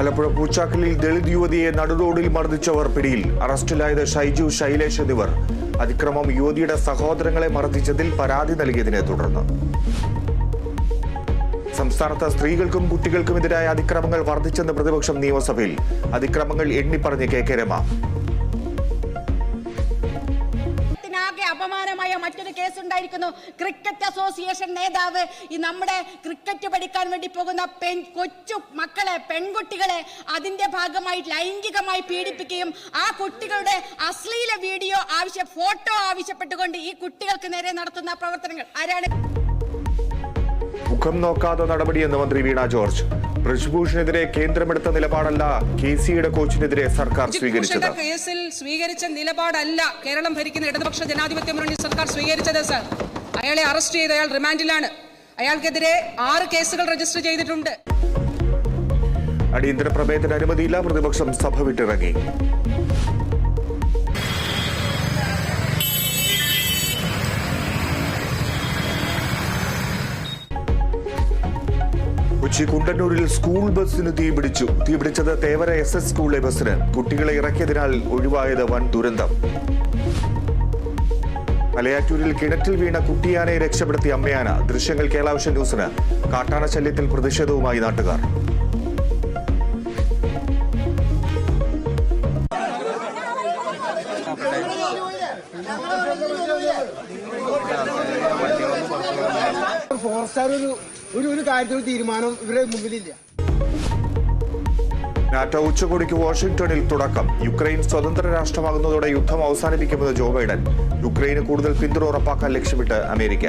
ആലപ്പുഴ പൂച്ചാക്കലിൽ ദളിത് യുവതിയെ നടുറോഡിൽ മർദ്ദിച്ചവർ പിടിയിൽ. അറസ്റ്റിലായത് ഷൈജു, ശൈലേഷ് എന്നിവർ. അതിക്രമം യുവതിയുടെ സഹോദരങ്ങളെ മർദ്ദിച്ചതിൽ പരാതി നൽകിയതിനെ തുടർന്ന്. സംസ്ഥാനത്ത് സ്ത്രീകൾക്കും കുട്ടികൾക്കുമെതിരായ അതിക്രമങ്ങൾ വർദ്ധിച്ചെന്ന് പ്രതിപക്ഷം നിയമസഭയിൽ. അതിക്രമങ്ങൾ എണ്ണിപ്പറഞ്ഞ് കെ രമ. അപമാനമായ മറ്റൊരു കേസുണ്ടായിരിക്കുന്നു. ക്രിക്കറ്റ് അസോസിയേഷൻ നേതാവ് ഈ നമ്മുടെ ക്രിക്കറ്റ് പഠിക്കാൻ വേണ്ടി പോകുന്ന കൊച്ചു മക്കളെ, പെൺകുട്ടികളെ അതിന്റെ ഭാഗമായി ലൈംഗികമായി പീഡിപ്പിക്കുകയും ആ കുട്ടികളുടെ അശ്ലീല വീഡിയോ ഫോട്ടോ ആവശ്യപ്പെട്ടുകൊണ്ട് ഈ കുട്ടികൾക്ക് നേരെ നടത്തുന്ന പ്രവർത്തനങ്ങൾ ആരാണ്? മുഖം നോക്കാതെ നടപടിയെന്ന് മന്ത്രി വീണ ജോർജ്. ബ്രിജ്ഭൂഷണെതിരെ കേന്ദ്രമെടുത്ത നിലപാടല്ല KCയുടെ കോച്ചിനെതിരെ സർക്കാർ സ്വീകരിച്ചത്. കേസിൽ സ്വീകരിച്ച നിലപാടല്ല കേരളം ഭരിക്കുന്ന ഇടതുപക്ഷ ജനാധിപത്യ മുന്നണി സർക്കാർ സ്വീകരിച്ചത്. സർ, അയാളെ അറസ്റ്റ് ചെയ്ത് അയാൾ റിമാൻഡിലാണ്. അയാൾക്കെതിരെ 6 കേസുകൾ രജിസ്റ്റർ ചെയ്തിട്ടുണ്ട്. അടിയന്തര പ്രമേയത്തിന് അനുമതിയില്ല. പ്രതിപക്ഷം സഭ വിട്ടിറങ്ങി. കൊച്ചി കുണ്ടന്നൂരിൽ സ്കൂൾ ബസ്സിന് തീപിടിച്ചത് തേവര SS സ്കൂളിലെ ബസ്സിന്. കുട്ടികളെ ഇറക്കിയതിനാൽ ഒഴിവായത് വൻ ദുരന്തം. മലയാറ്റൂരിൽ കിണറ്റിൽ വീണ കുട്ടിയാനയെ രക്ഷപ്പെടുത്തിയ അമ്മയാന. ദൃശ്യങ്ങൾ കേരളാവിഷൻ ന്യൂസിന്. കാട്ടാന ശല്യത്തിൽ പ്രതിഷേധവുമായി നാട്ടുകാർ. ഒരു കാര്യത്തിൽ തീരുമാനം ഇവരുടെ മുമ്പിലില്ല. നാറ്റോ ഉച്ചകോടിക്ക് വാഷിംഗ്ടണിൽ തുടക്കം. യുക്രൈൻ സ്വതന്ത്ര രാഷ്ട്രമാകുന്നതോടെ യുദ്ധം അവസാനിപ്പിക്കുമെന്ന് ജോ ബൈഡൻ. യുക്രൈന് കൂടുതൽ പിന്തുണ ഉറപ്പാക്കാൻ ലക്ഷ്യമിട്ട് അമേരിക്ക.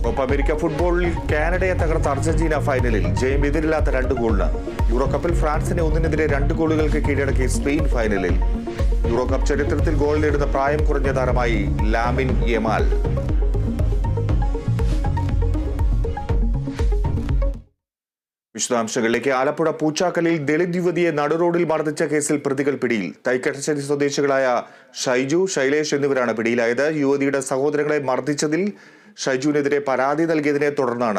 കോപ്പ അമേരിക്ക ഫുട്ബോളിൽ കാനഡയെ തകർത്ത അർജന്റീന ഫൈനലിൽ. ജയം എതിരില്ലാത്ത 2 ഗോളിന്. യൂറോകപ്പിൽ ഫ്രാൻസിനെ 1-നെതിരെ 2 ഗോളുകൾക്ക് കീഴടക്കി സ്പെയിൻ ഫൈനലിൽ. യൂറോകപ്പ് ചരിത്രത്തിൽ ഗോൾ നേടുന്ന പ്രായം കുറഞ്ഞ താരമായി ലാമിൻ യമാൽ. വിശദാംശങ്ങളിലേക്ക്. ആലപ്പുഴ പൂച്ചാക്കലിൽ ദളിത് യുവതിയെ നടുറോഡിൽ മർദ്ദിച്ച കേസിൽ പ്രതികൾ പിടിയിൽ. തൈക്കട്ടശ്ശേരി സ്വദേശികളായ ഷൈജു, ശൈലേഷ് എന്നിവരാണ് പിടിയിലായത്. യുവതിയുടെ സഹോദരങ്ങളെ മർദ്ദിച്ചതിൽ ഷൈജുവിനെതിരെ പരാതി നൽകിയതിനെ തുടർന്നാണ്